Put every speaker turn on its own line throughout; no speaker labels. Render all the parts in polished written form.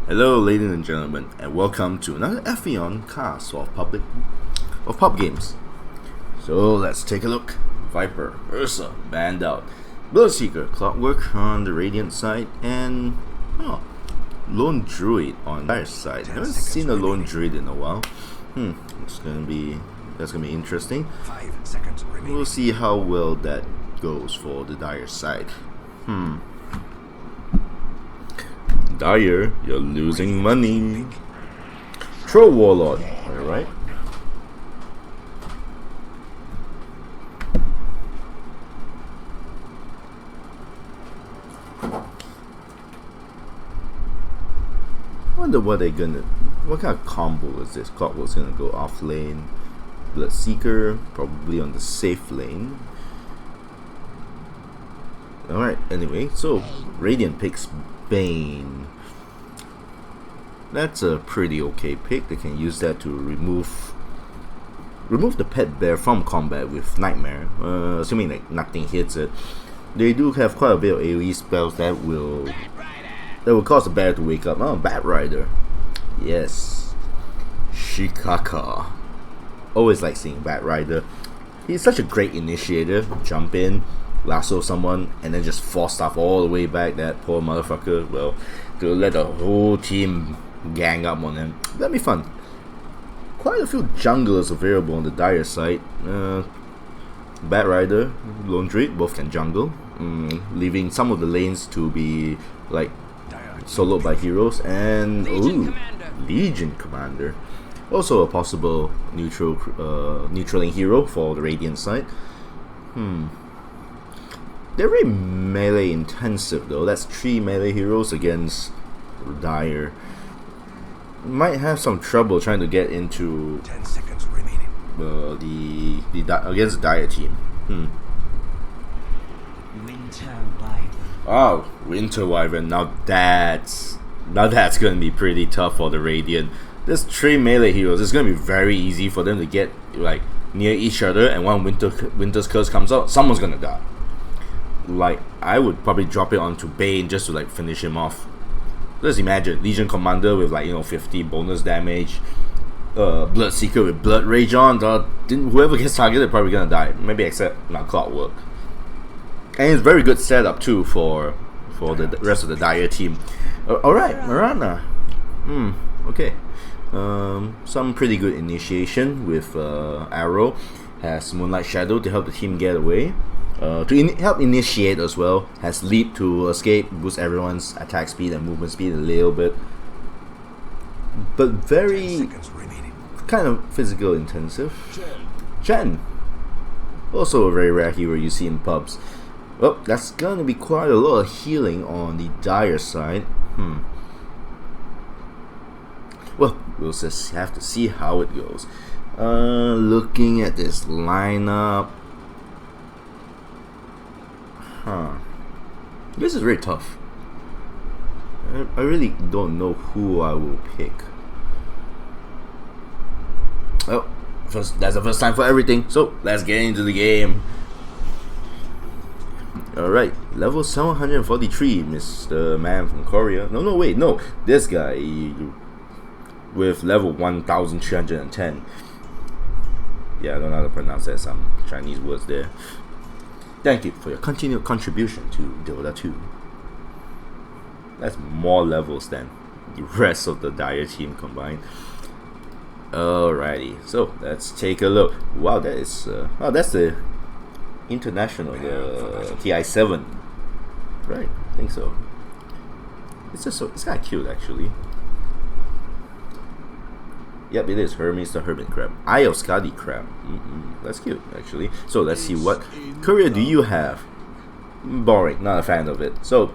Hello, ladies and gentlemen, and welcome to another Ephyon cast of pub games. So let's take a look. Viper, Ursa, banned out. Bloodseeker, Clockwork on the Radiant side, and Lone Druid on their side. I haven't seen a Lone Druid in a while. That's gonna be interesting.
5 seconds remaining.
We'll see how well that goes for the Dire side. Dire, you're losing money. Troll Warlord, alright. Wonder what kind of combo is this? Clockwork's gonna go off lane. Bloodseeker, probably on the safe lane. Alright, anyway, so Radiant picks Bane. That's a pretty okay pick. They can use that to remove the pet bear from combat with Nightmare, assuming like nothing hits it. They do have quite a bit of AoE spells that will cause the bear to wake up. Oh, Bat Rider. Yes. Shikaka. Always like seeing Bat Rider. He's such a great initiator. Jump in, lasso someone, and then just force stuff all the way back. That poor motherfucker. Well, to let the whole team gang up on him. That'd be fun. Quite a few junglers available on the Dire side. Bat Rider, Lone Druid, both can jungle, leaving some of the lanes to be like soloed by heroes. And Legion Commander, also a possible neutraling hero for the Radiant side. They're very melee intensive though. That's 3 melee heroes against Dire. Might have some trouble trying to get into
10 seconds remaining.
against the Dire team.
Winter Wyvern.
Oh, Winter Wyvern. Now that's gonna be pretty tough for the Radiant. There's 3 melee heroes. It's gonna be very easy for them to get like near each other, and when Winter's Curse comes out, someone's gonna die. Like, I would probably drop it onto Bane just to like finish him off. Let's imagine Legion Commander with 50 bonus damage, Bloodseeker with Blood Rage on. Whoever gets targeted probably gonna die. Maybe except not Clockwork. And it's very good setup too for the rest of the Dire team. Alright, Marana. Okay. Some pretty good initiation with Arrow. Has Moonlight Shadow to help the team get away. To help initiate as well, has Leap to escape, boost everyone's attack speed and movement speed a little bit. But very kind of physical intensive. Chen, also a very rare hero you see in pubs. Well, that's gonna be quite a lot of healing on the Dire side. Well, we'll just have to see how it goes. Looking at this lineup. This is very tough. I really don't know who I will pick. Well, that's the first time for everything, so let's get into the game. Alright, level 743, Mr. Man from Korea. No, wait, no. This guy with level 1310. Yeah, I don't know how to pronounce that, some Chinese words there. Thank you for your continued contribution to Dota 2. That's more levels than the rest of the Dire team combined. Alrighty, so let's take a look. Wow, that is that's the international, the TI7. Right, I think so. It's kind of cute actually. Yep, it is Hermes the Hermit Crab. Eye of Skadi Crab. That's cute, actually. So let's see what courier do you have. Boring, not a fan of it. So,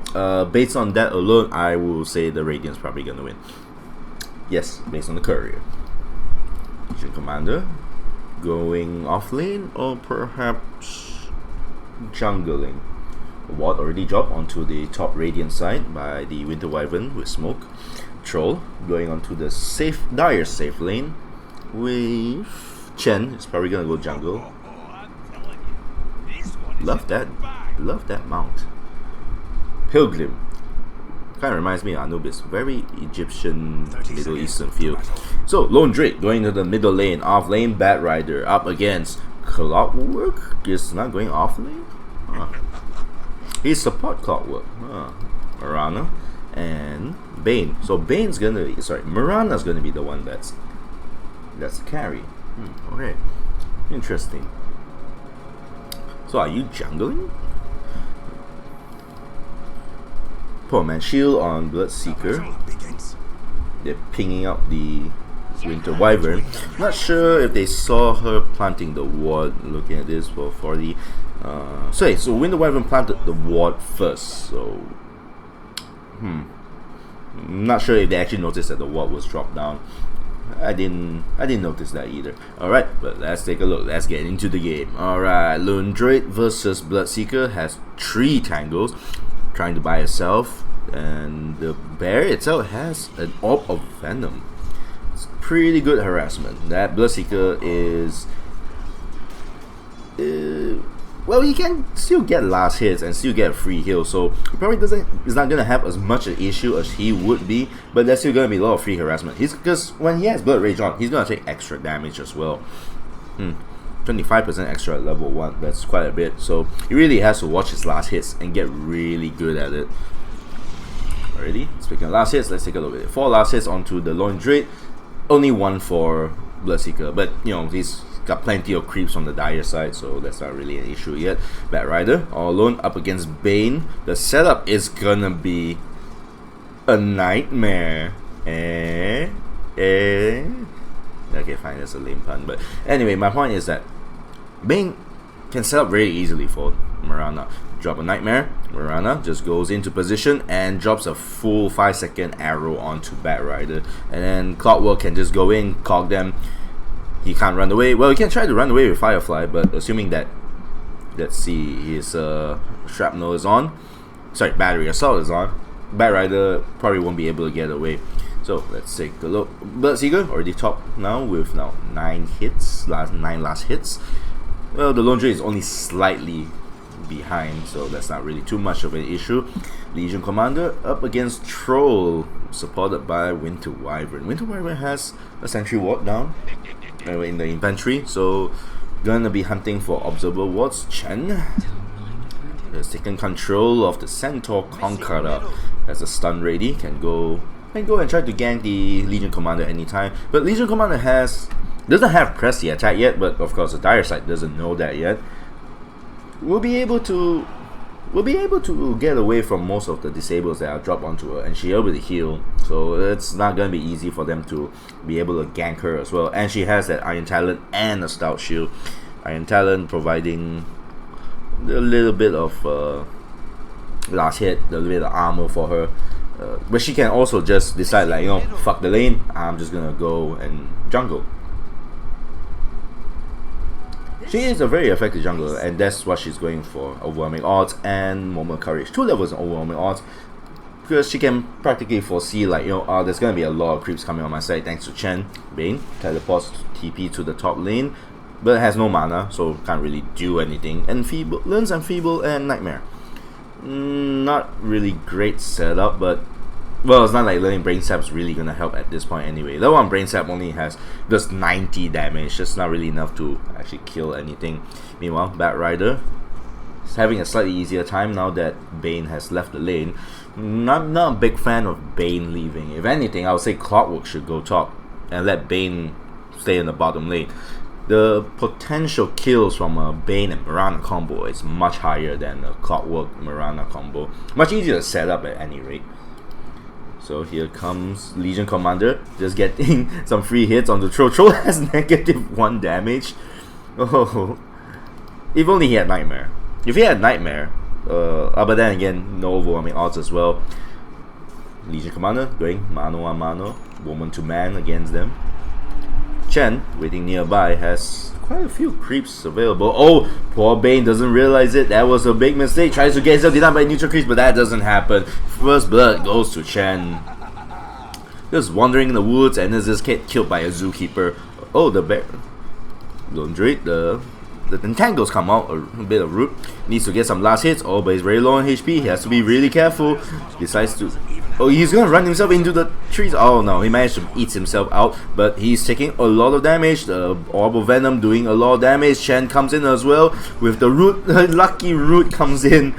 based on that alone, I will say the Radiant's probably gonna win. Yes, based on the courier. Legion Commander going off lane or perhaps jungling. Ward already dropped onto the top Radiant side by the Winter Wyvern with smoke. Troll going onto the Dire safe lane with Chen. Is probably gonna go jungle. Love that mount. Pilgrim Kind of reminds me of Anubis. Very Egyptian, Middle Eastern feel. So, Lone Drake going to the middle lane. Off lane, Bat Rider up against Clockwork. Is not going off lane? Huh. He's support Clockwork. Huh. Marana and Bane. So, Bane's gonna be... Sorry, Marana's gonna be the one that's carry. Okay. Interesting. So, are you jungling? Poor man, shield on Bloodseeker. They're pinging out the Winter Wyvern. Not sure if they saw her planting the ward. Looking at this for 40. So Winter Wyvern planted the ward first. So, not sure if they actually noticed that the ward was dropped down. I didn't notice that either. Alright, but let's take a look. Let's get into the game. Alright, Lone Drake versus Bloodseeker has 3 tangles. Trying to buy herself, and the bear itself has an orb of venom. It's pretty good harassment. That Bloodseeker is well, you can still get last hits and still get a free heal, so he probably is not gonna have as much an issue as he would be, but there's still gonna be a lot of free harassment. Because when he has Blood Rage on, he's gonna take extra damage as well. 25% extra at level 1, that's quite a bit, so he really has to watch his last hits and get really good at it. Alrighty, speaking of last hits, let's take a look at it. 4 last hits onto the Lone Drake, only 1 for Bloodseeker, but you know, he's got plenty of creeps on the dire side, so that's not really an issue yet. Bat Rider, all alone, up against Bane. The setup is gonna be a nightmare. Okay, fine, that's a lame pun, but anyway, my point is that Bane can set up very easily for Marana. Drop a Nightmare, Marana just goes into position and drops a full 5-second arrow onto Bat Rider, and then Clockwork can just go in, cog them. He can't run away. Well, he can try to run away with Firefly, but assuming that, let's see, his shrapnel is on, sorry, battery assault is on, Bat Rider probably won't be able to get away. So let's take a look. Bloodseeker already top now with 9 hits, 9 last hits. Well, the Lone Drake is only slightly behind, so that's not really too much of an issue. Legion Commander up against Troll, supported by Winter Wyvern. Winter Wyvern has a sentry ward down in the inventory, so gonna be hunting for observer wards. Chen has taken control of the Centaur Conqueror. Has a stun ready, can go and try to gank the Legion Commander anytime. But Legion Commander doesn't have press the attack yet, but of course the dire side doesn't know that yet. We'll be able to get away from most of the disables that are dropped onto her, and she'll be able to heal, so it's not gonna be easy for them to be able to gank her as well. And she has that Iron Talon and a Stout Shield. Iron Talon providing a little bit of last hit, a little bit of armor for her. But she can also just decide, like, you know, fuck the lane, I'm just gonna go and jungle. She is a very effective jungler, and that's what she's going for. Overwhelming odds and Moment of Courage. 2 levels of overwhelming odds, because she can practically foresee, like, you know, there's gonna be a lot of creeps coming on my side thanks to Chen. Bane teleports TP to the top lane, but has no mana, so can't really do anything. And learns Enfeeble and Nightmare. Not really great setup, but well, it's not like learning Brain Sap's really gonna help at this point anyway. Level 1 Brain Sap only has just 90 damage, just not really enough to actually kill anything. Meanwhile, Bat Rider is having a slightly easier time now that Bane has left the lane. Not a big fan of Bane leaving. If anything, I would say Clockwork should go top and let Bane stay in the bottom lane. The potential kills from a Bane and Marana combo is much higher than a Clockwork Marana combo. Much easier to set up at any rate. So here comes Legion Commander, just getting some free hits on the Troll. Troll has -1 damage. Oh, if only he had Nightmare. If he had Nightmare, but then again, no overwhelming odds as well. Legion Commander going mano a mano, woman to man against them. Chen, waiting nearby, has quite a few creeps available. Oh, poor Bane doesn't realize it. That was a big mistake. Tries to get himself denied by neutral creeps, but that doesn't happen. First blood goes to Chen. Just wandering in the woods and is just get killed by a zookeeper. Oh, the bear. Lone Drake, the entangles come out, a bit of root. Needs to get some last hits. Oh, but he's very low on HP. He has to be really careful. Decides to Oh, he's gonna run himself into the trees. Oh no, he managed to eat himself out, but he's taking a lot of damage. The Orb of Venom doing a lot of damage. Chen comes in as well with the root. Lucky root comes in,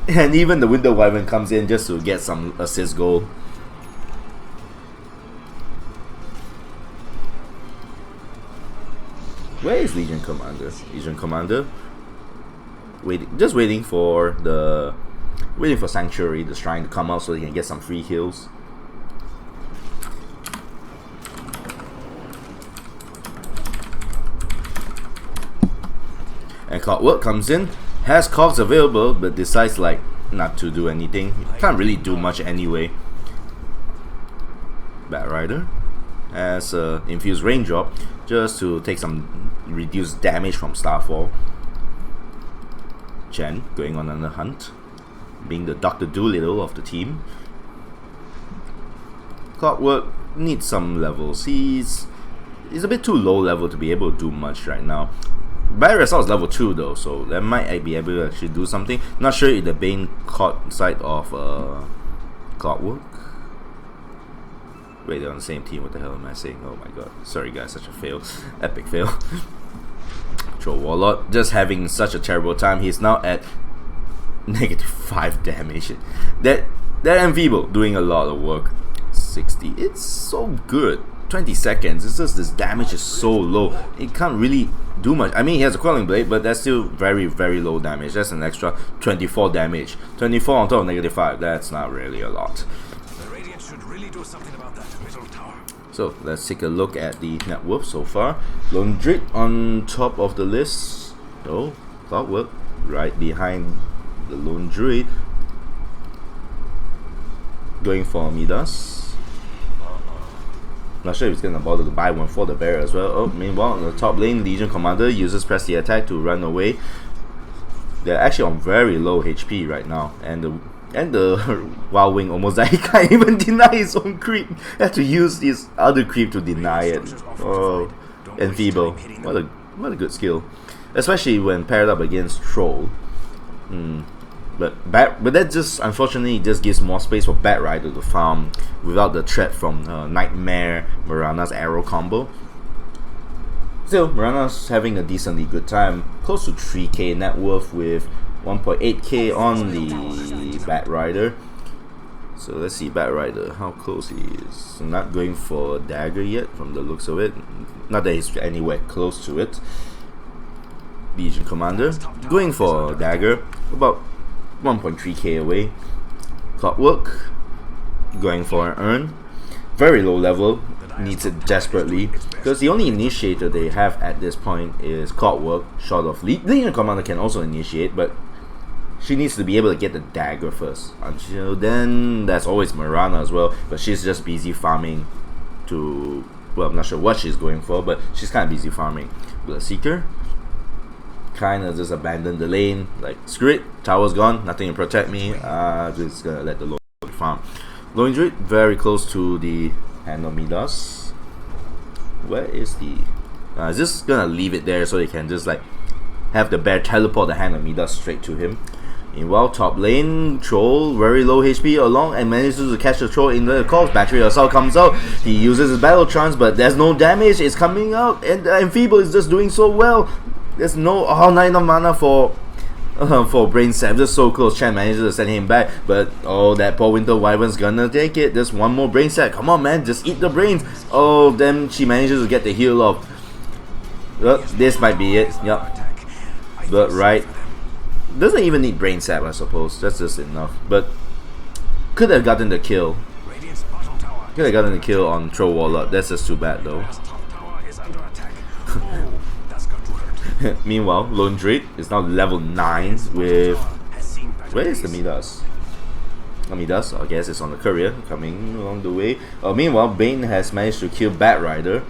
and even the Winter Wyvern comes in just to get some assist goal. Where is Legion Commander? Legion Commander, just waiting for Sanctuary, the Shrine, to come out so he can get some free heals. And Clockwork comes in, has cogs available, but decides like not to do anything. Can't really do much anyway. Bat Rider has infused raindrop just to take some reduced damage from Starfall. Chen going on a hunt, being the Dr. Doolittle of the team. Clockwork needs some levels. He's a bit too low level to be able to do much right now. Barrier Assault is level 2 though, so that might be able to actually do something. Not sure if the Bane caught sight of Clockwork. Wait, they're on the same team. What the hell am I saying? Oh my god. Sorry guys, such a fail. Epic fail. Troll Warlord just having such a terrible time. He's now at -5 damage. That Enfeeble doing a lot of work. 60. It's so good. 20 seconds. It's just this damage is so low. It can't really do much. I mean, he has a Quelling Blade, but that's still very, very low damage. That's an extra 24 damage. 24 on top of -5. That's not really a lot.
The Radiant should really do something about that middle tower.
So let's take a look at the net worth so far. Lone Druid on top of the list. Oh, Clockwork right behind the Lone Druid. Going for Midas. Not sure if he's gonna bother to buy one for the bear as well. Oh, meanwhile on the top lane, Legion Commander uses press the attack to run away. They're actually on very low HP right now, and the Wild Wing almost died. He can't even deny his own creep. He had to use his other creep to deny it. Oh, Enfeeble. What a good skill, especially when paired up against Troll. But that just unfortunately just gives more space for Bat Rider to farm without the threat from Nightmare Mirana's arrow combo. Still, Mirana's having a decently good time, close to 3k net worth with 1.8k on the Bat Rider. So let's see Bat Rider, how close he is. Not going for a dagger yet from the looks of it. Not that he's anywhere close to it. Legion Commander going for a dagger, about 1.3k away. Clockwork going for an urn, very low level, needs it desperately because the only initiator they have at this point is Clockwork, short of Legion Commander can also initiate, but she needs to be able to get the dagger first. Until then, there's always Mirana as well, but she's just busy farming to, well, I'm not sure what she's going for, but she's kind of busy farming. Bloodseeker kind of just abandoned the lane, like screw it, tower's gone, nothing to protect me, just gonna let the Lone farm. Lone Druid very close to the hand of Midas. Where is the just gonna leave it there so they can just like have the bear teleport the hand of Midas straight to him. Meanwhile, top lane, Troll, very low HP along and manages to catch the Troll in the cogs. Battery Assault comes out, he uses his Battle Trance, but there's no damage, it's coming out, and Enfeeble is just doing so well. There's no not enough mana for Brain Sap, just so close. Chen manages to send him back, but oh, that poor Winter Wyvern's gonna take it. There's one more Brain Sap, come on man, just eat the brains. Oh, then she manages to get the heal off. Well, this might be it, yep. But right, doesn't even need Brain Sap, I suppose, that's just enough. But could have gotten the kill. Could have gotten the kill on Troll Warlord, that's just too bad though. Meanwhile, Lone Druid is now level 9 with... Where is the Midas? Midas, I guess it's on the courier, coming along the way. Meanwhile, Bane has managed to kill Bat Rider.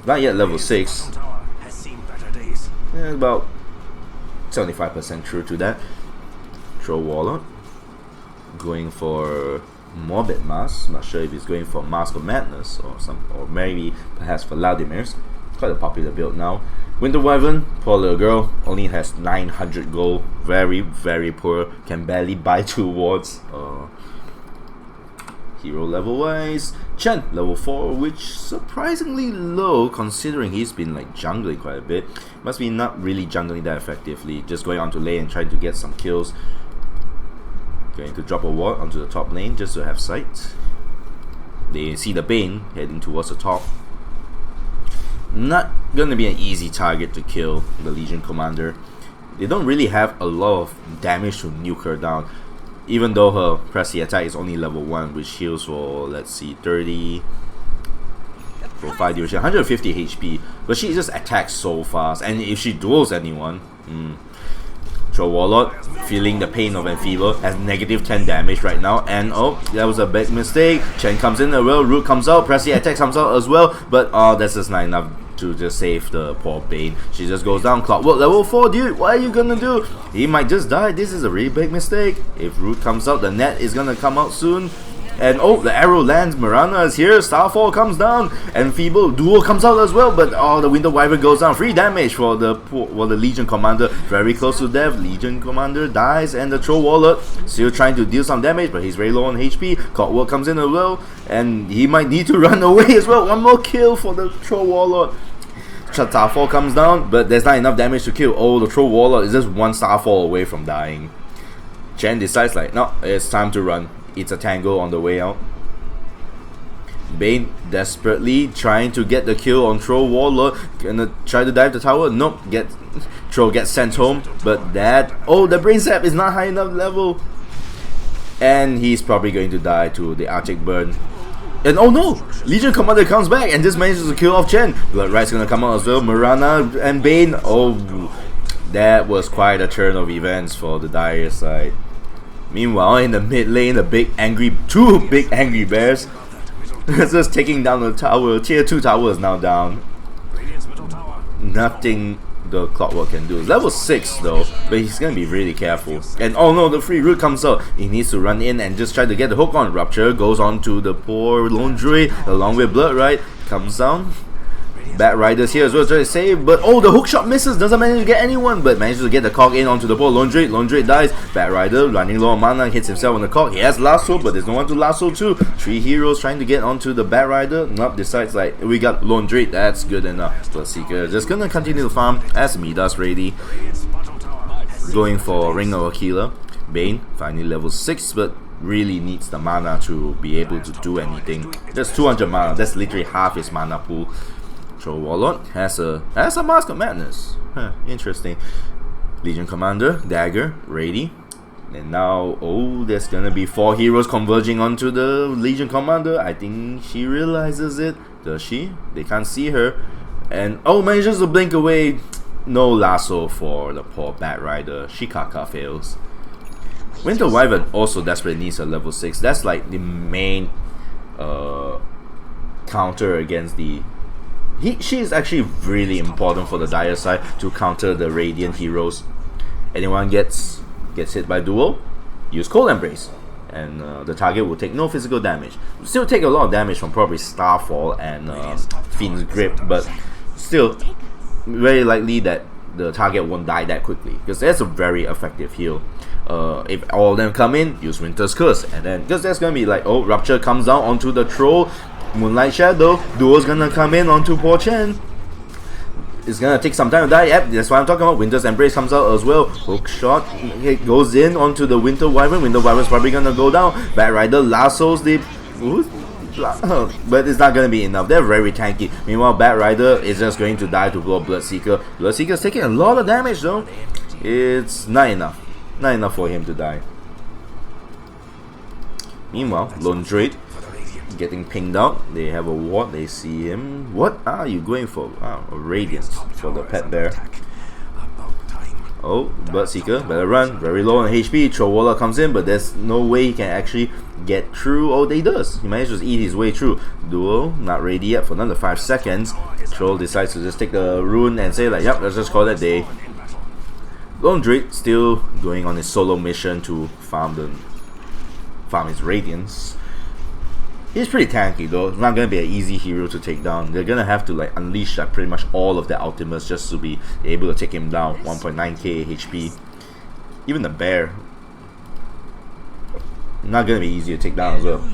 Not yet level 6. About 75% true to that. Troll Warlord going for Morbid Mask. Not sure if he's going for Mask of Madness or maybe perhaps for Vladimir's. Quite a popular build now. Winter Wyvern, poor little girl, only has 900 gold. Very, very poor. Can barely buy 2 wards. Hero level wise, Chen level 4, which surprisingly low considering he's been like jungling quite a bit. Must be not really jungling that effectively, just going onto lane and trying to get some kills. Going to drop a ward onto the top lane just to have sight. They see the Bane heading towards the top. Not gonna be an easy target to kill the Legion Commander. They don't really have a lot of damage to nuke her down. Even though her pressy attack is only level 1, which heals for, let's see, 30 for 5 duration, 150 HP. But she just attacks so fast, and if she duels anyone, Troll Warlord, feeling the pain of Enfeeble, has negative 10 damage right now, and oh, that was a big mistake. Chen comes in as well, Root comes out, Pressy attack comes out as well, but oh, that's just not enough to just save the poor Bane. She just goes down. Clockwork level 4, dude, what are you gonna do? He might just die. This is a really big mistake. If Root comes out, the net is gonna come out soon. And oh, the arrow lands, Mirana is here, Starfall comes down, and Feeble Duel comes out as well, but oh, the Winter Wyvern goes down. 3 damage for the Legion Commander, very close to death. Legion Commander dies, and the Troll Warlord still trying to deal some damage, but he's very low on HP. Clockwork comes in as well, and he might need to run away as well. 1 more kill for the Troll Warlord. Starfall comes down, but there's not enough damage to kill. Oh, the Troll Warlord is just 1 Starfall away from dying. Chen decides like, no, it's time to run. It's a tango on the way out. Bane desperately trying to get the kill on Troll Warlord. Gonna try to dive the tower. Nope. Troll gets sent home. But the Brain Sap is not high enough level. And he's probably going to die to the Arctic Burn. And oh no! Legion Commander comes back and just manages to kill off Chen. Blood Right's gonna come out as well. Mirana and Bane. Oh, that was quite a turn of events for the Dire side. Meanwhile, in the mid lane, two big angry bears just taking down the tower. Tier 2 tower is now down. Nothing the Clockwork can do. Level 6 though, but he's gonna be really careful. And oh no, the free root comes out. He needs to run in and just try to get the hook on. Rupture goes on to the poor Lone Druid along with Blood Right. Comes down. Bat Rider's here as well, trying to save, but oh, the hook shot misses, doesn't manage to get anyone, but manages to get the cog in onto the poor Lone Druid. Lone Druid dies. Bat Rider running low on mana, hits himself on the cog. He has lasso, but there's no one to lasso too. 3 heroes trying to get onto the Bat Rider. Nope, decides like, we got Lone Druid, that's good enough. Bloodseeker just gonna continue to farm as Midas ready. Going for Ring of Aquila. Bane, finally level 6, but really needs the mana to be able to do anything. Just 200 mana, that's literally half his mana pool. Troll Warlord has a Mask of Madness. Interesting. Legion Commander, Dagger, ready. And now, oh, there's gonna be 4 heroes converging onto the Legion Commander. I think she realizes it. Does she? They can't see her. And oh, manages to blink away. No lasso for the poor Bat Rider. Shikaka fails. Winter Wyvern also desperately needs a level 6. That's like the main counter against the... She is actually really important for the Dire side to counter the Radiant heroes. Anyone gets hit by duel, use Cold Embrace, and the target will take no physical damage. Still take a lot of damage from probably Starfall and Fiend's Grip, but still very likely that the target won't die that quickly, because that's a very effective heal. If all of them come in, use Winter's Curse, and then because that's gonna be like, oh, Rupture comes down onto the Troll. Moonlight Shadow, Duel's gonna come in onto poor Chen. It's gonna take some time to die. Yep, that's what I'm talking about. Winter's Embrace comes out as well. Hook shot, it goes in onto the Winter Wyvern. Winter Wyvern's probably gonna go down. Bat Rider lassos the... but it's not gonna be enough. They're very tanky. Meanwhile, Bat Rider is just going to die to Bloodseeker. Bloodseeker's taking a lot of damage though. It's not enough. Not enough for him to die. Meanwhile, Lone Druid getting pinged out. They have a ward. They see him. What are you going for? Ah, a Radiance for the pet bear. Oh, Bloodseeker, better run. Very low on HP. Troll Warlord comes in, but there's no way he can actually get through. Oh, he does. He manages to eat his way through. Duel, not ready yet for another 5 seconds. Troll decides to just take the rune and say like, yep, let's just call that day. Lone Druid still going on his solo mission to farm his Radiance. He's pretty tanky though. It's not gonna be an easy hero to take down. They're gonna have to like unleash like pretty much all of their ultimates just to be able to take him down. 1.9k HP. Even the bear, not gonna be easy to take down as well.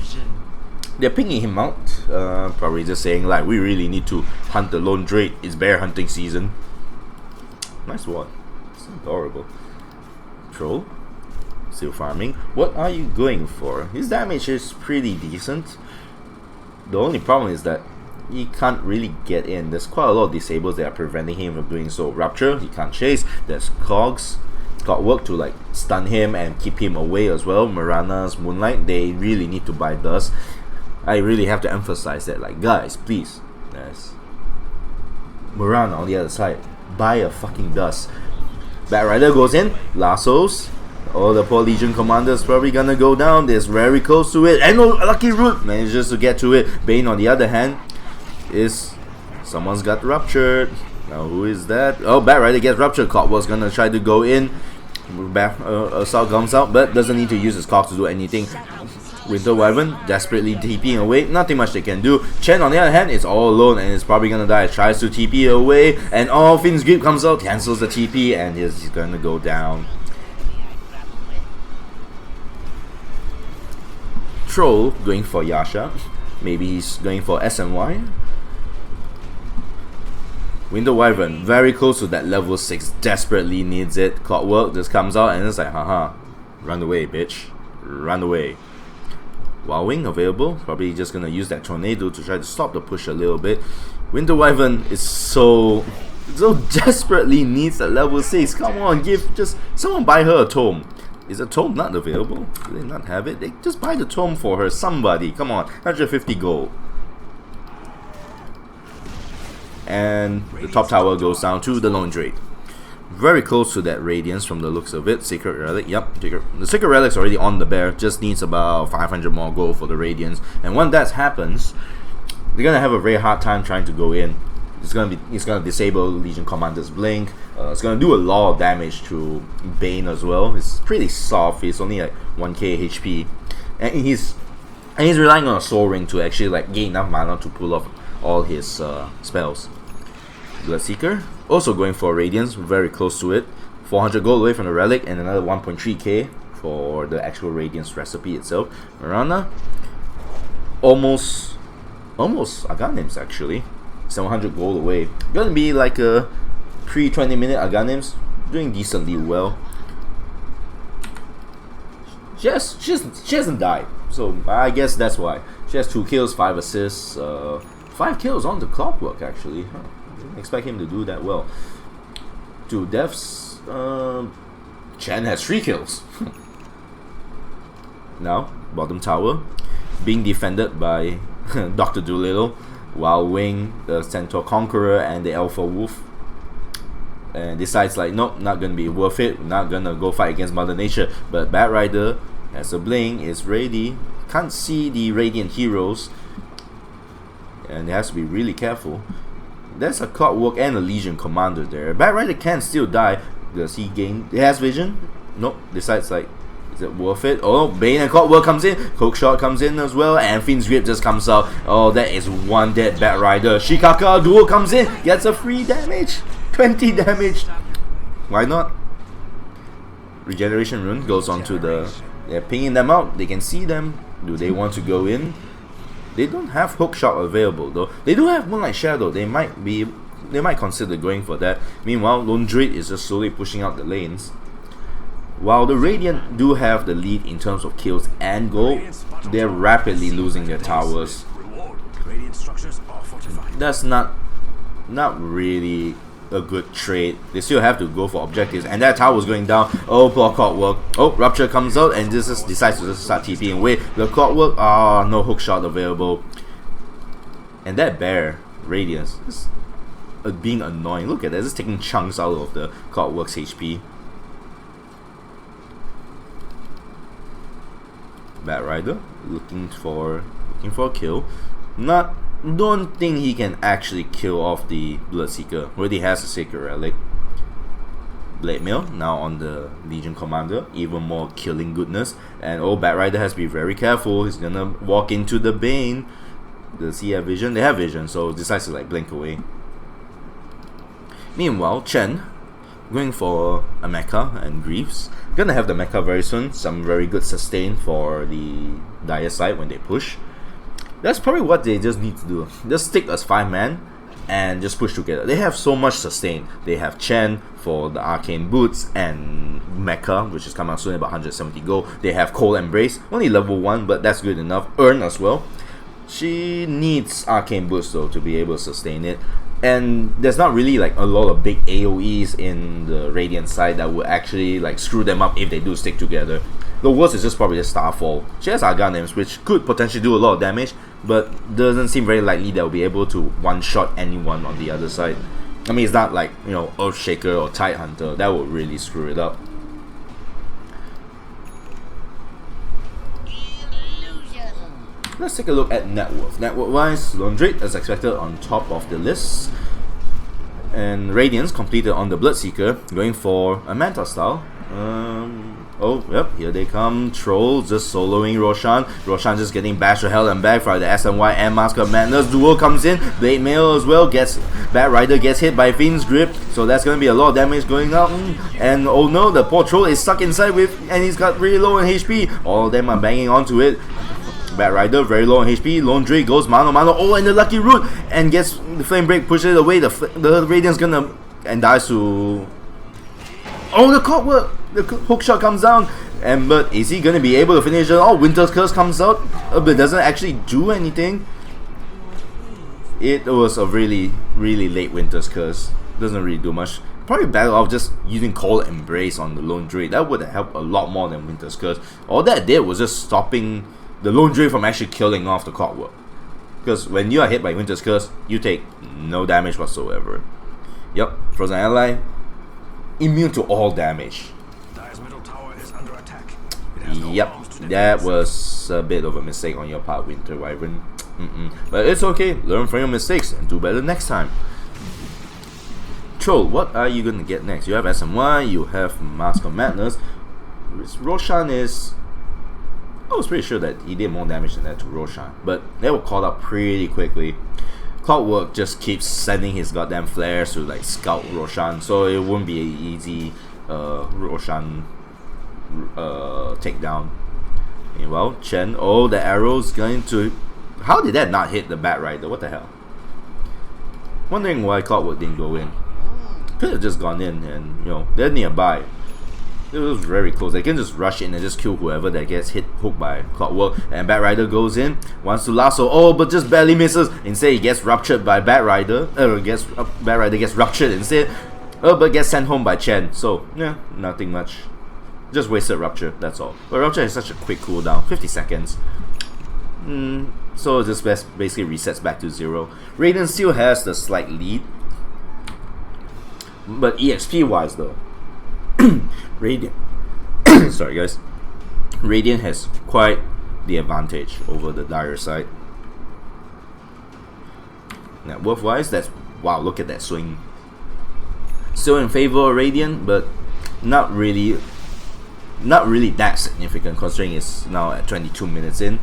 They're pinging him out, probably just saying like, we really need to hunt the lone Drake. It's bear hunting season. Nice one. It's adorable. Troll, still farming. What are you going for? His damage is pretty decent. The only problem is that he can't really get in. There's quite a lot of disables that are preventing him from doing so. Rupture, he can't chase. There's Cogs, Clockwork to like stun him and keep him away as well. Mirana's Moonlight, they really need to buy Dust. I really have to emphasize that, like, guys, please. Yes. Mirana on the other side, buy a fucking Dust. Batrider goes in, lassos. Oh, the poor Legion Commander's probably gonna go down. They're very close to it. And no, Lucky Root manages to get to it. Bane, on the other hand, is... someone's got ruptured. Now, who is that? Oh, Batrider gets ruptured. Clockwork's gonna try to go in. Assault comes out, but doesn't need to use his cock to do anything. Winter Wyvern desperately TPing away. Nothing much they can do. Chen, on the other hand, is all alone and is probably gonna die. Tries to TP away, and Finn's Grip comes out, cancels the TP, and he's gonna go down. Troll going for Yasha. Maybe he's going for SNY. Winter Wyvern, very close to that level 6, desperately needs it. Clockwork just comes out and it's like, haha, run away, bitch. Run away. Wild Wing available, probably just gonna use that tornado to try to stop the push a little bit. Winter Wyvern is so desperately needs that level 6. Come on, just someone buy her a tome. Is a tome not available? Do they not have it? They just buy the tome for her. Somebody, come on, 150 gold. And the top tower goes down to the Lone Drake. Very close to that Radiance from the looks of it. Sacred Relic, yep. The Sacred Relic's already on the bear. Just needs about 500 more gold for the Radiance. And when that happens, they're gonna have a very hard time trying to go in. It's gonna disable Legion Commander's Blink. It's gonna do a lot of damage to Bane as well. It's pretty soft. He's only like 1k HP, and he's relying on a Soul Ring to actually like gain enough mana to pull off all his spells. Bloodseeker also going for Radiance, very close to it. 400 gold away from the relic and another 1.3k for the actual Radiance recipe itself. Mirana almost Aghanims actually. 700 gold away. Gonna be like a pre-20 minute Aghanims, doing decently well. She hasn't died, so I guess that's why. She has 2 kills, 5 assists, 5 kills on the Clockwork actually. Didn't expect him to do that well. 2 deaths. Chen has 3 kills. Now, bottom tower being defended by Dr. Doolittle, Wild Wing, the Centaur Conqueror, and the Alpha Wolf. And decides like, nope, not gonna be worth it. Not gonna go fight against Mother Nature. But Batrider has a blink, is ready. Can't see the Radiant heroes, and they has to be really careful. There's a Clockwork and a Legion Commander there. Batrider can still die. Does he gain? He has vision. Nope. Decides like, is it worth it? Oh, Bane and Clockwork comes in. Coke Shot comes in as well, and Finn's Grip just comes out. Oh, that is one dead Batrider. Shikaka Duo comes in, gets a free damage. 20 damage. Why not? Regeneration Rune goes on to the... They're pinging them out. They can see them. Do they want to go in? They don't have Hook Shot available though. They do have Moonlight Shadow. They might consider going for that. Meanwhile, Lone Drake is just slowly pushing out the lanes. While the Radiant do have the lead in terms of kills and gold, they're rapidly losing their towers. That's not really a good trade. They still have to go for objectives, and that tower's going down. Oh, poor Clockwork. Oh, Rupture comes out and just decides to just start TPing away. The Clockwork, no Hook Shot available. And that bear, Radiance, is being annoying. Look at that, just taking chunks out of the Clockwork's HP. Batrider looking for a kill. Don't think he can actually kill off the Bloodseeker. Already has a Sacred Relic. Blade Mail now on the Legion Commander, even more killing goodness. And Batrider has to be very careful. He's gonna walk into the Bane. Does he have vision? They have vision, so decides to like blink away. Meanwhile, Chen going for a Mecha and Greaves. Gonna have the Mecha very soon. Some very good sustain for the Dire side when they push. That's probably what they just need to do. Just stick as 5-man and just push together. They have so much sustain. They have Chen for the arcane boots and Mecha, which is coming out soon, about 170 gold. They have Cold Embrace, only level 1, but that's good enough. Earn as well. She needs arcane boots though to be able to sustain it. And there's not really like a lot of big AoEs in the Radiant side that would actually like screw them up if they do stick together. The worst is just probably the Starfall. She has Arganims, which could potentially do a lot of damage, but doesn't seem very likely they'll be able to one-shot anyone on the other side. I mean, it's not like, you know, Earthshaker or Tidehunter. That would really screw it up. Let's take a look at net worth. Net worth wise, Londrate is expected on top of the list. And Radiance completed on the Bloodseeker, going for a Manta style. Oh, yep, here they come. Trolls just soloing Roshan. Roshan just getting bashed to hell and back for the SNY and Mask of Madness. Duo comes in. Blade Mail as well. Bat Rider gets hit by Fiend's Grip. So that's going to be a lot of damage going out. And oh no, the poor Troll is stuck inside and he's got really low in HP. All of them are banging onto it. Bat Rider very low on HP. Lone Drake goes mano mano. Oh, and the Lucky Root and gets the Flame Break, pushes it away. The Radiant's gonna and dies to. Oh, the Clockwork! The hook shot comes down, but is he gonna be able to finish it? Oh, Winter's Curse comes out, but doesn't actually do anything. It was a really late Winter's Curse. Doesn't really do much. Probably better off just using Cold Embrace on the Lone Drake. That would have helped a lot more than Winter's Curse. All that did was just stopping the Lone Drake from actually killing off the Clockwork. Because when you are hit by Winter's Curse, you take no damage whatsoever. Yep, Frozen Ally, immune to all damage.
Dire's middle tower is under attack.
Yep, that was a bit of a mistake on your part, Winter Wyvern. But it's okay, learn from your mistakes and do better next time. Troll, what are you gonna get next? You have SMY, you have Mask of Madness. Roshan is... I was pretty sure that he did more damage than that to Roshan, but they were caught up pretty quickly. Clockwork just keeps sending his goddamn flares to like scout Roshan, so it wouldn't be an easy Roshan takedown. Well, Chen, oh, the arrow's going to... How did that not hit the Bat Rider? What the hell? Wondering why Clockwork didn't go in. Could have just gone in and, you know, they're nearby. It was very close. They can just rush in and just kill whoever that gets hooked by Clockwork. And Bat Rider goes in, wants to lasso. Oh, but just barely misses. Instead, he gets ruptured by Bat Rider. Bat Rider gets ruptured instead. But gets sent home by Chen. So, yeah, nothing much. Just wasted Rupture, that's all. But Rupture has such a quick cooldown, 50 seconds. So it just basically resets back to 0. Radiant still has the slight lead. But EXP wise though, Radiant sorry guys, Radiant has quite the advantage over the Dire side. Net worth wise, that's wow, look at that swing. Still in favor of Radiant, but not really that significant considering it's now at 22 minutes in.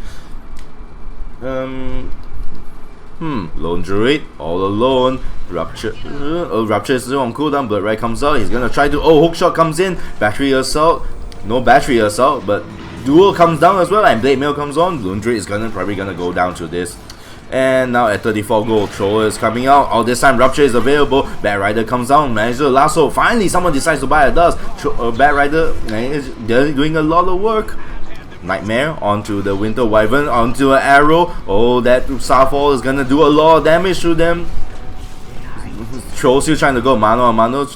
Lone Druid all alone. Rupture is still on cooldown, but right comes out. He's gonna try to. Oh, hookshot comes in. Battery assault. No battery assault, but duel comes down as well, and Blade Mail comes on. Lone Druid is probably gonna go down to this. And now at 34 gold, Troll is coming out. All this time, Rupture is available. Bat Rider comes down, manages to lasso. Finally, someone decides to buy a dust. Bat Rider is doing a lot of work. Nightmare onto the Winter Wyvern, onto an arrow. Oh, that Starfall is gonna do a lot of damage to them. Troll still trying to go mano a mano,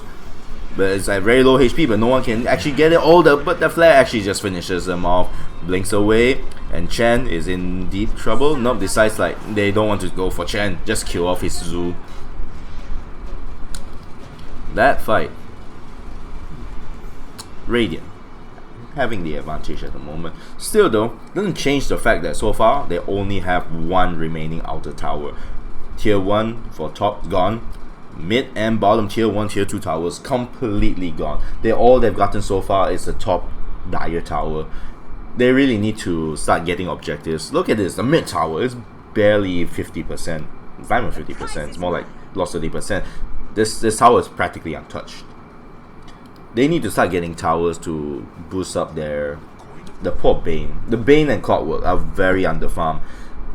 but it's at very low HP, but no one can actually get it. Oh, but the flare actually just finishes them off. Blinks away, and Chen is in deep trouble. Nope, decides like they don't want to go for Chen, just kill off his zoo. That fight, Radiant having the advantage at the moment. Still though, doesn't change the fact that so far they only have one remaining outer tower. Tier 1 for top gone. Mid and bottom tier 1, tier 2 towers completely gone. All they've gotten so far is the top Dire tower. They really need to start getting objectives. Look at this, the mid tower is barely 50%. It's not even 50%, it's more like lost 30%. This tower is practically untouched. They need to start getting towers to boost up the poor Bane. The Bane and Clockwork are very underfarmed.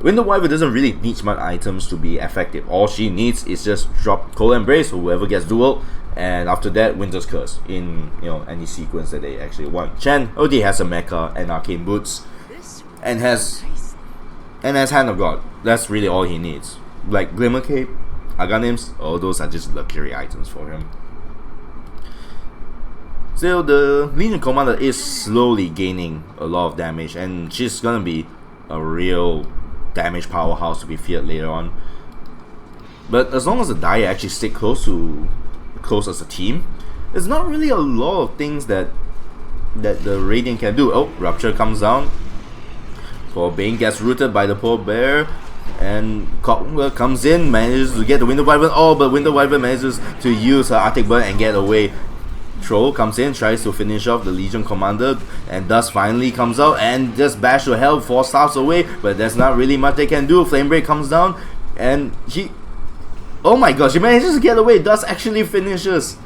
Winter Wyvern doesn't really need much items to be effective. All she needs is just drop Cold Embrace, whoever gets duel, and after that, Winter's Curse in any sequence that they actually want. Chen already has a mecha and arcane boots, and has Hand of God. That's really all he needs. Like Glimmer Cape, Aghanim's, all those are just luxury items for him. Still, the Legion Commander is slowly gaining a lot of damage, and she's gonna be a real damage powerhouse to be feared later on. But as long as the Dire actually stick close as a team, there's not really a lot of things that the Radiant can do. Oh, Rupture comes down. Poor Bane gets rooted by the poor bear, and Cottonwood comes in, manages to get the Winter Wyvern. Oh, but Winter Wyvern manages to use her Arctic Burn and get away. Troll comes in, tries to finish off the Legion Commander, and thus finally comes out and just bash to hell 4 stars away, but there's not really much they can do. Flame Break comes down, and she... Oh my gosh, she manages to get away, thus actually finishes.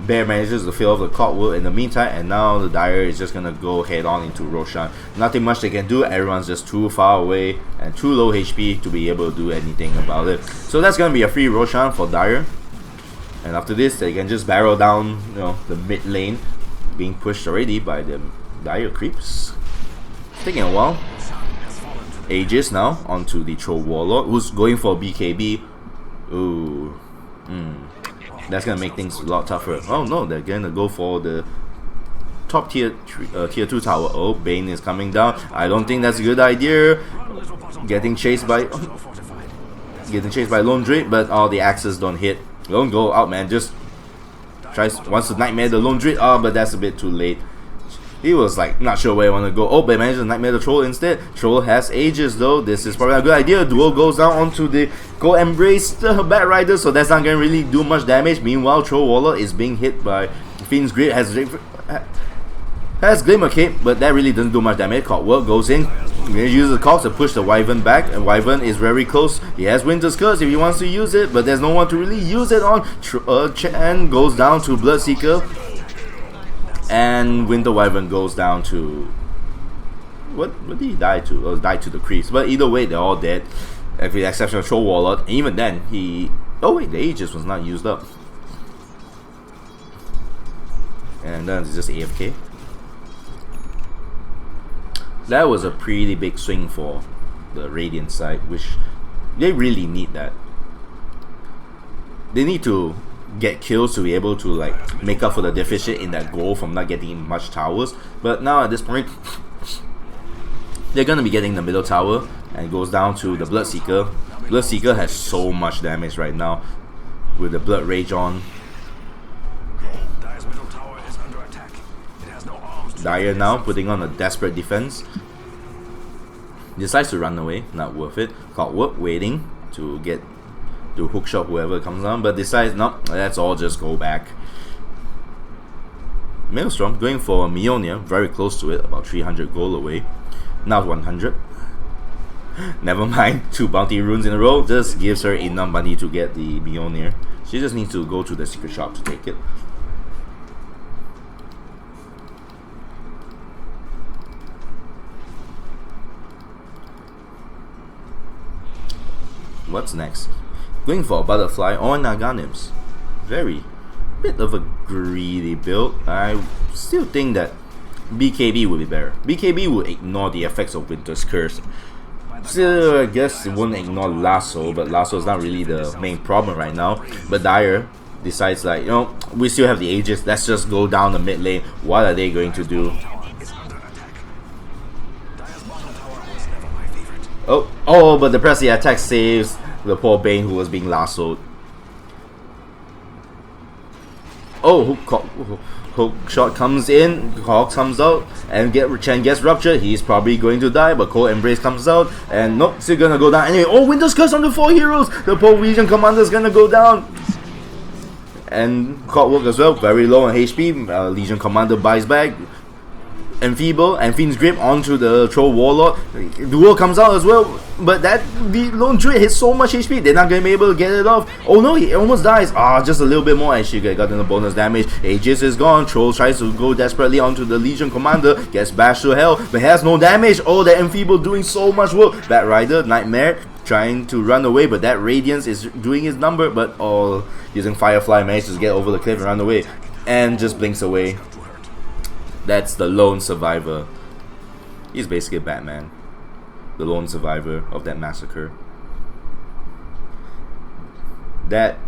Bear manages to fill off the Cottonwood in the meantime, and now the Dire is just gonna go head on into Roshan. Nothing much they can do, everyone's just too far away and too low HP to be able to do anything about it. So that's gonna be a free Roshan for Dire. And after this, they can just barrel down, the mid lane, being pushed already by the Dire creeps. It's taking a while. Aegis now onto the Troll Warlord, who's going for BKB. Ooh. That's gonna make things a lot tougher. Oh no, they're gonna go for the top tier 2 tower. Oh, Bane is coming down. I don't think that's a good idea. Getting chased by Lone Drake, but all the axes don't hit. Don't go out, man. Just wants to nightmare the Lone Drake. Oh, but that's a bit too late. He was like not sure where he wanted to go. Oh, but managed to nightmare the Troll instead. Troll has Aegis though. This is probably a good idea. Duel goes down onto the Go Embrace the Bat Rider, so that's not gonna really do much damage. Meanwhile, Troll Warlord is being hit by Fiend's Grid. Has Glimmer Cape, but that really doesn't do much damage. Cottonwood goes in, uses the Cogs to push the Wyvern back, and Wyvern is very close. He has Winter's Curse if he wants to use it, but there's no one to really use it on. Chan goes down to Bloodseeker. And Winter Wyvern goes down to... What did he die to? Oh, died to the creeps. But either way, they're all dead. With the exception of Troll Warlord. And even then, he... Oh wait, the Aegis was not used up. And then it's just AFK. That was a pretty big swing for the Radiant side, which they really need that. They need to get kills to be able to like make up for the deficit in that goal from not getting much towers. But now at this point, they're gonna be getting the middle tower, and it goes down to the Bloodseeker. Bloodseeker has so much damage right now with the Blood Rage on.
Dire's middle tower is under attack. It has no arms to
Dire now putting on a desperate defense. Decides to run away, not worth it. Cottonwood waiting to hookshot whoever comes down, but decides no, let's all just go back. Maelstrom going for Mjolnir, very close to it, about 300 gold away. Now 100. Never mind, 2 bounty runes in a row just gives her enough money to get the Mjolnir. She just needs to go to the secret shop to take it. What's next? Going for a butterfly on Aghanim's. Very bit of a greedy build. I still think that BKB would be better. BKB would ignore the effects of Winter's Curse. Still, I guess it won't ignore Lasso, but Lasso is not really the main problem right now. But Dire decides like, we still have the Aegis, let's just go down the mid lane. What are they going to do? Oh, but the press the attack saves the poor Bane who was being lassoed. Oh, hook shot comes in, Hawk comes out, and Chen gets ruptured. He's probably going to die, but Cold Embrace comes out, and nope, still gonna go down anyway. Oh, Winter's Curse on the 4 heroes! The poor Legion Commander's gonna go down! And Clockwork as well, very low on HP. Legion Commander buys back. Enfeeble and Fiend's Grip onto the Troll Warlord. Duo comes out as well, but the Lone Druid hits so much HP, they're not going to be able to get it off. Oh no, he almost dies. Just a little bit more, and she got the bonus damage. Aegis is gone. Troll tries to go desperately onto the Legion Commander, gets bashed to hell, but has no damage. Oh, the Enfeeble doing so much work. Bat Rider, Nightmare, trying to run away, but that Radiance is doing his number, but using Firefly manages to get over the cliff and run away, and just blinks away. That's the lone survivor. He's basically Batman, the lone survivor of that massacre. That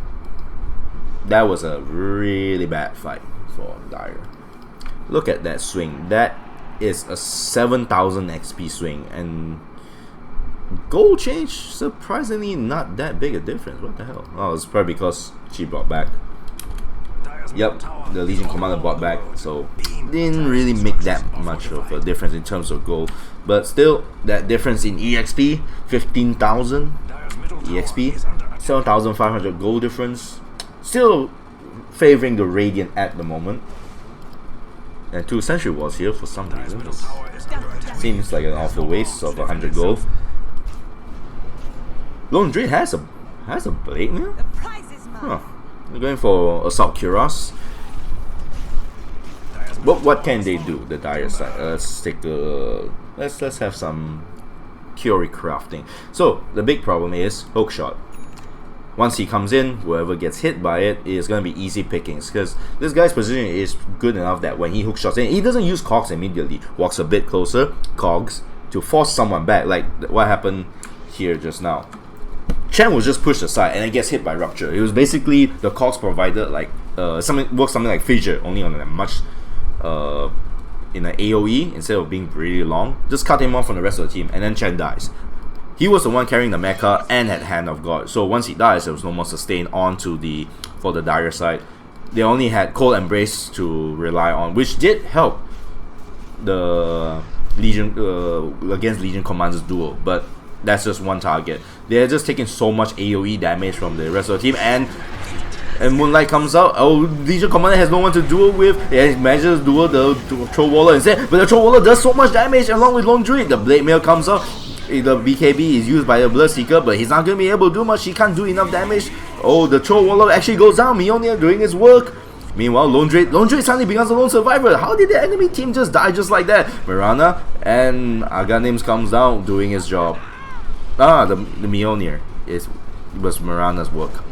was a really bad fight for Dire. Look at that swing. That is a 7,000 XP swing, and gold change, surprisingly not that big a difference. What the hell? Oh, it's probably because she brought back. Yep, the Legion Commander brought back, so didn't really make that much of a difference in terms of gold. But still, that difference in EXP, 15,000 EXP, 7,500 gold difference, still favoring the Radiant at the moment. And 2 Sentry Wars here for some reason. Seems like an awful waste of 100 gold. Lone Druid has a Blade Mail? Huh. We're going for Assault Cuirass. But what can they do, the Dire side? Let's take let's have some Curie crafting. So the big problem is Hookshot. Once he comes in, whoever gets hit by it is going to be easy pickings, because this guy's position is good enough that when he hookshots in, he doesn't use Cogs immediately. Walks a bit closer, Cogs, to force someone back, like what happened here just now. Chen was just pushed aside and it gets hit by Rupture. It was basically the Cogs provided like something like Fissure, only on a much in an AoE instead of being really long. Just cut him off from the rest of the team, and then Chen dies. He was the one carrying the mecha and had Hand of God, so once he dies, there was no more sustain onto for the Dire side. They only had Cold Embrace to rely on, which did help the Legion against Legion Commander's duo, but that's just one target. They're just taking so much AoE damage from the rest of the team, and Moonlight comes out. Oh, Legion Commander has no one to duel with. He manages to duel the Troll Warlord instead, but the Troll Warlord does so much damage along with Lone Druid. The Blade Mail comes out. The BKB is used by the Bloodseeker, but he's not going to be able to do much. He can't do enough damage. Oh, the Troll Warlord actually goes down. Mjolnir doing his work. Meanwhile, Lone Druid suddenly becomes a lone survivor. How did the enemy team just die just like that? Mirana and Aghanim comes down doing his job. The Mjolnir was Mirana's work.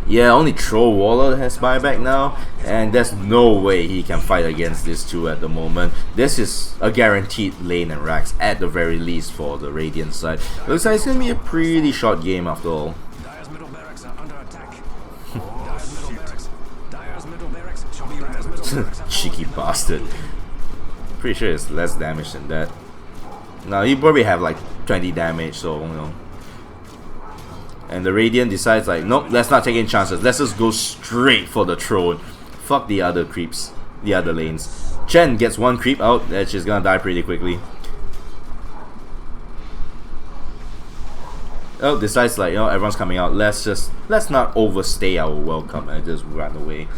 Yeah, only Troll Warlord has buyback now, and there's no way he can fight against these two at the moment. This is a guaranteed lane and racks at the very least for the Radiant side. Looks like it's going to be a pretty short game after all.
Dire's middle barracks are under attack. Dire's middle barracks shall be Dire's middle barracks.
Cheeky bastard. Pretty sure it's less damage than that. Now he probably have like 20 damage, so you know. And the Radiant decides like, nope, let's not take any chances. Let's just go straight for the throne. Fuck the other creeps, the other lanes. Chen gets one creep out, that she's gonna die pretty quickly. Oh, decides like, you know, everyone's coming out. Let's not overstay our welcome and just run away.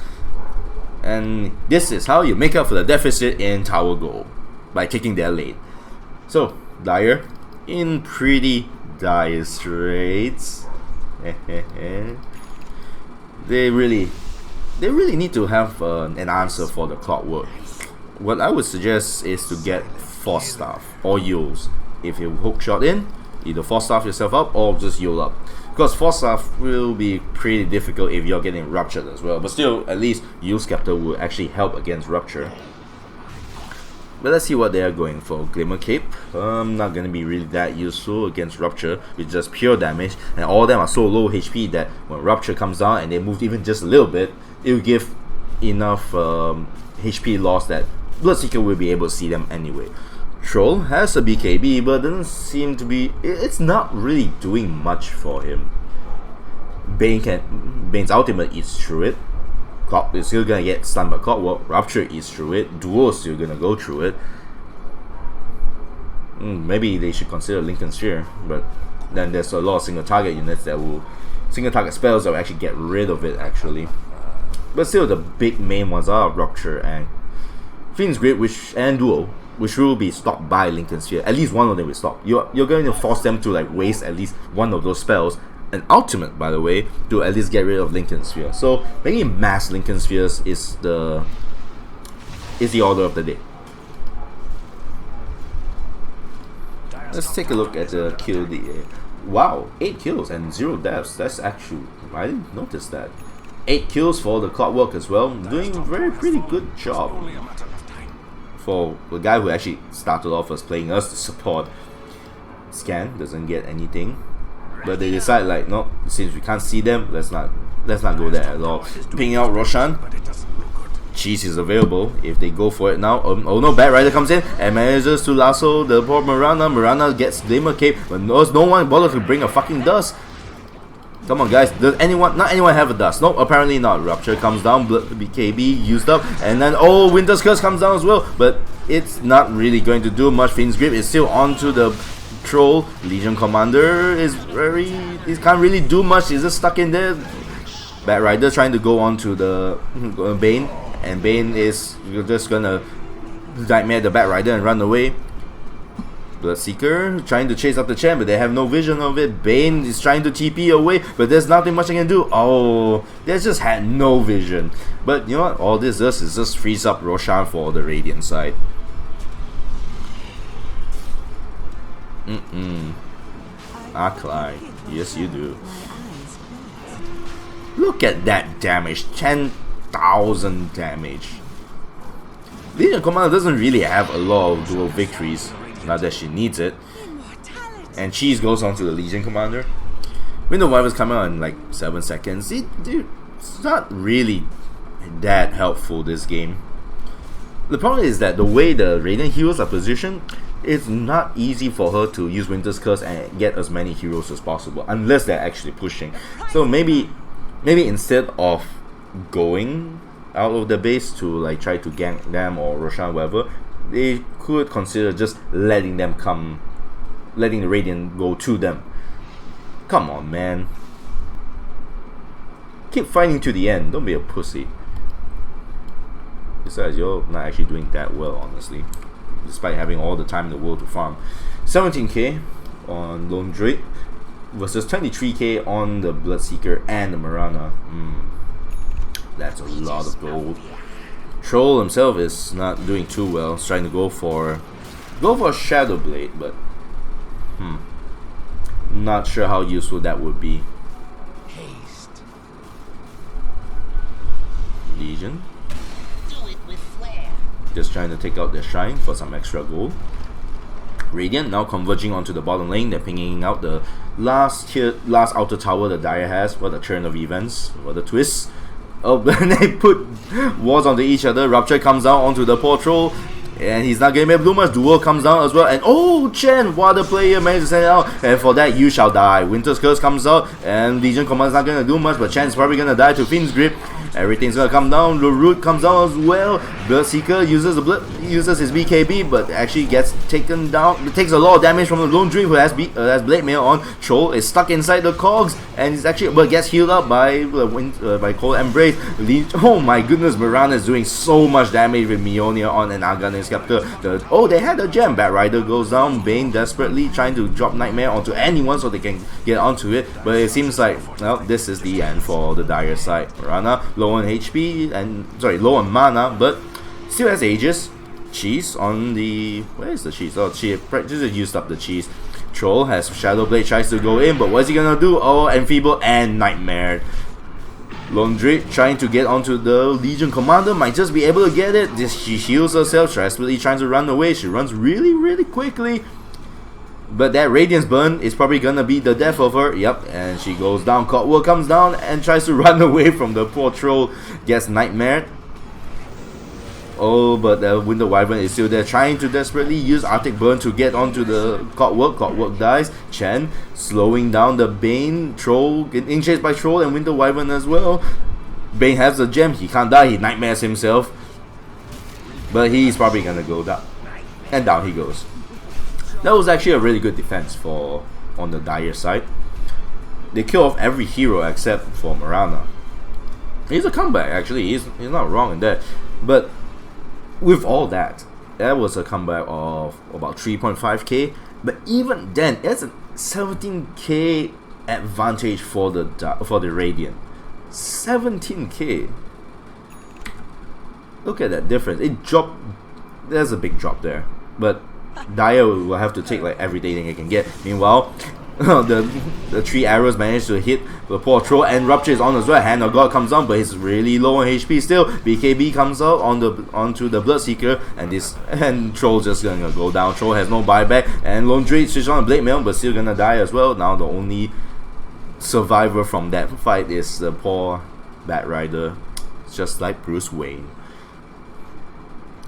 And this is how you make up for the deficit in Tower Gold, by taking their lane. So Dire in pretty dire straits. They really need to have an answer for the clockwork. What I would suggest is to get Force Staff or Yules. If you hookshot in, either Force Staff yourself up or just Yule up. Because Force Staff will be pretty difficult if you're getting Ruptured as well. But still, at least Yule Scepter will actually help against Rupture. But let's see what they are going for. Glimmer Cape, not gonna be really that useful against Rupture with just pure damage, and all of them are so low HP that when Rupture comes down and they move even just a little bit, it will give enough HP loss that Bloodseeker will be able to see them anyway. Troll has a BKB, but doesn't seem to be. It's not really doing much for him. Bane's ultimate eats through it. Clock is still gonna get stunned by Clockwork. Rupture is through it. Duo is still gonna go through it. Maybe they should consider Lincoln Sphere, but then there's a lot of single target units that will, single target spells that will actually get rid of it actually. But still, the big main ones are Rupture and Fiend's Grip and Duo, which will be stopped by Lincoln Sphere. At least one of them will stop. You're going to force them to like waste at least one of those spells. An ultimate, by the way, to at least get rid of Lincoln Sphere. So making mass Lincoln Spheres is the order of the day. Let's take a look at the kill. Wow, 8 kills and 0 deaths. That's actually, I didn't notice that. 8 kills for the Clockwork as well. Doing a pretty good job for the guy who actually started off as playing us to support. Scan doesn't get anything, but they decide like, no, since we can't see them, let's not go there at all. Pinging out Roshan. Cheese is available if they go for it now. Oh no, Bat Rider comes in and manages to lasso the poor Mirana. Mirana gets Glimmer Cape, but no one bothers to bring a fucking dust. Come on guys, does anyone, not anyone have a dust? No, apparently not. Rupture comes down, BKB used up, and then oh, Winter's Curse comes down as well, but it's not really going to do much. Fiend's Grip is still onto the Troll. Legion Commander is he can't really do much, he's just stuck in there. Bat Rider trying to go on to the Bane, and Bane is just gonna nightmare the Bat Rider and run away. Bloodseeker trying to chase up the champ, but they have no vision of it. Bane is trying to TP away, but there's nothing much they can do. Oh, they just had no vision. But you know what? All this does is just frees up Roshan for the Radiant side. Clyde. Yes, you do. Look at that damage. 10,000 damage. Legion Commander doesn't really have a lot of dual victories. Not that she needs it. And Cheese goes on to the Legion Commander. Window Wyvern's coming out in like 7 seconds. It's not really that helpful this game. The problem is that the way the Radiant heroes are positioned, it's not easy for her to use Winter's Curse and get as many heroes as possible, unless they're actually pushing. So maybe instead of going out of the base to like try to gank them or Roshan, whatever, they could consider just letting the Radiant go to them. Come on, man. Keep fighting to the end. Don't be a pussy. Besides, you're not actually doing that well, honestly, despite having all the time in the world to farm. 17k on Lone Drake versus 23k on the Bloodseeker and the Mirana. That's a lot of gold. Troll himself is not doing too well. He's trying to go for a Shadow Blade, but not sure how useful that would be. Legion just trying to take out their Shrine for some extra gold. Radiant now converging onto the bottom lane. They're pinging out the last outer tower the Dire has. What a turn of events. What a twist. Oh, they put walls onto each other. Rupture comes down onto the poor Troll, and he's not getting Bloomer's Duel comes down as well, and oh, Chen, what a player, managed to send it out, and for that you shall die. Winter's Curse comes out, and Legion Commander's not gonna do much, but Chen's probably gonna die to Fiend's Grip. Everything's gonna come down. The Root comes down as well. Bloodseeker uses his BKB, but actually gets taken down. It takes a lot of damage from the Lone Dream, who has Blade Mail on. Troll is stuck inside the cogs, and is actually gets healed up by Cold Embrace. Oh my goodness, Mirana is doing so much damage with Mionia on and Aghanim Scepter. They had a gem. Bat Rider goes down. Bane desperately trying to drop Nightmare onto anyone so they can get onto it, but it seems like, well, this is the end for the Dire side. Mirana low on HP low on mana, but still has Aegis. Cheese on the, where is the Cheese? Oh, she just used up the Cheese. Troll has Shadow Blade, tries to go in, but what's he gonna do? Oh, Enfeeble and Nightmare. Lone Drake trying to get onto the Legion Commander, might just be able to get it. She heals herself, desperately trying to run away. She runs really quickly, but that Radiance Burn is probably gonna be the death of her. Yep, and she goes down. Cotwell comes down and tries to run away from the poor Troll. Gets Nightmare. Oh, but the Winter Wyvern is still there, trying to desperately use Arctic Burn to get onto the Cotwork. Cotwork dies. Chen slowing down the Bane. Troll getting chased by Troll and Winter Wyvern as well. Bane has a gem. He can't die. He nightmares himself. But he's probably gonna go down. And down he goes. That was actually a really good defense on the Dire side. They kill off every hero except for Mirana. He's a comeback, actually. He's not wrong in that. But with all that, that was a comeback of about 3.5k. But even then, it's a 17k advantage for the Radiant. 17k. Look at that difference. It dropped. There's a big drop there, but Dire will have to take like everything it can get. Meanwhile, the 3 arrows managed to hit the poor Troll, and Rupture is on as well. Hand of God comes on, but he's really low on HP still. BKB comes out onto the Bloodseeker, and Troll just gonna go down. Troll has no buyback, and Lone Druid switch on a Blade Mail, but still gonna die as well. Now the only survivor from that fight is the poor Bat Rider, just like Bruce Wayne.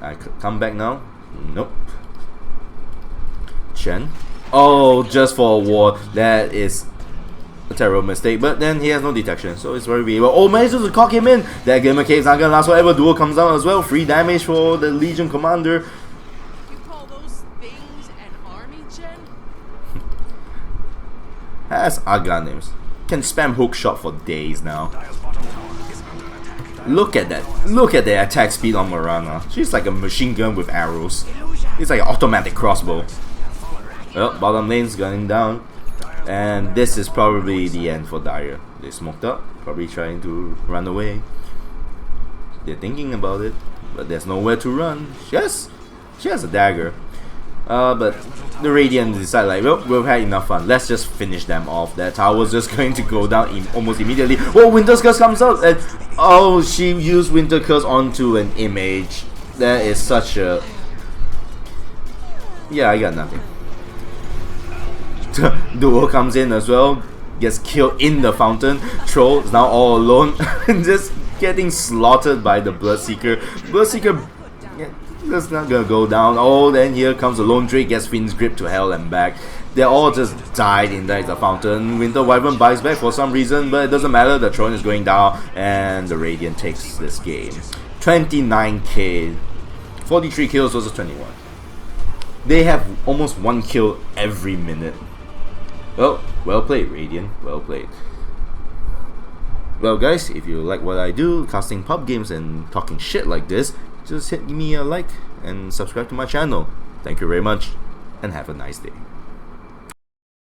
I could come back now. Nope. Chen. Oh, just for a ward. That is a terrible mistake. But then he has no detection, so it's very weird. Oh, manages to cock him in. That Gamer Cave's not gonna last forever. Duel comes out as well. Free damage for the Legion Commander.
You call those things an army, Jen?
Has Aga names. Can spam hook shot for days now.
Dire's bottom tower is under attack.
Look at that. Look at the attack speed on Morana. She's like a machine gun with arrows. It's like an automatic crossbow. Well, bottom lane's going down. And this is probably the end for Dire. They smoked up, probably trying to run away. They're thinking about it, but there's nowhere to run. She has a dagger. But the Radiant decide like, well, we've had enough fun. Let's just finish them off. That tower's just going to go down almost immediately. Oh, Winter's Curse comes out, and oh, she used Winter Curse onto an image. That is such a... Yeah, I got nothing. Duo comes in as well, gets killed in the fountain. Troll is now all alone, just getting slaughtered by the Bloodseeker. Bloodseeker, that's not gonna go down. Oh, then here comes the Lone Drake, gets Fiend's Grip to hell and back. They all just died in the fountain. Winter Wyvern buys back for some reason, but it doesn't matter. The throne is going down, and the Radiant takes this game. 29k, 43 kills versus 21. They have almost 1 kill every minute. Well played, Radiant. Well played. Well, guys, if you like what I do, casting pub games and talking shit like this, just hit me a like and subscribe to my channel. Thank you very much, and have a nice day.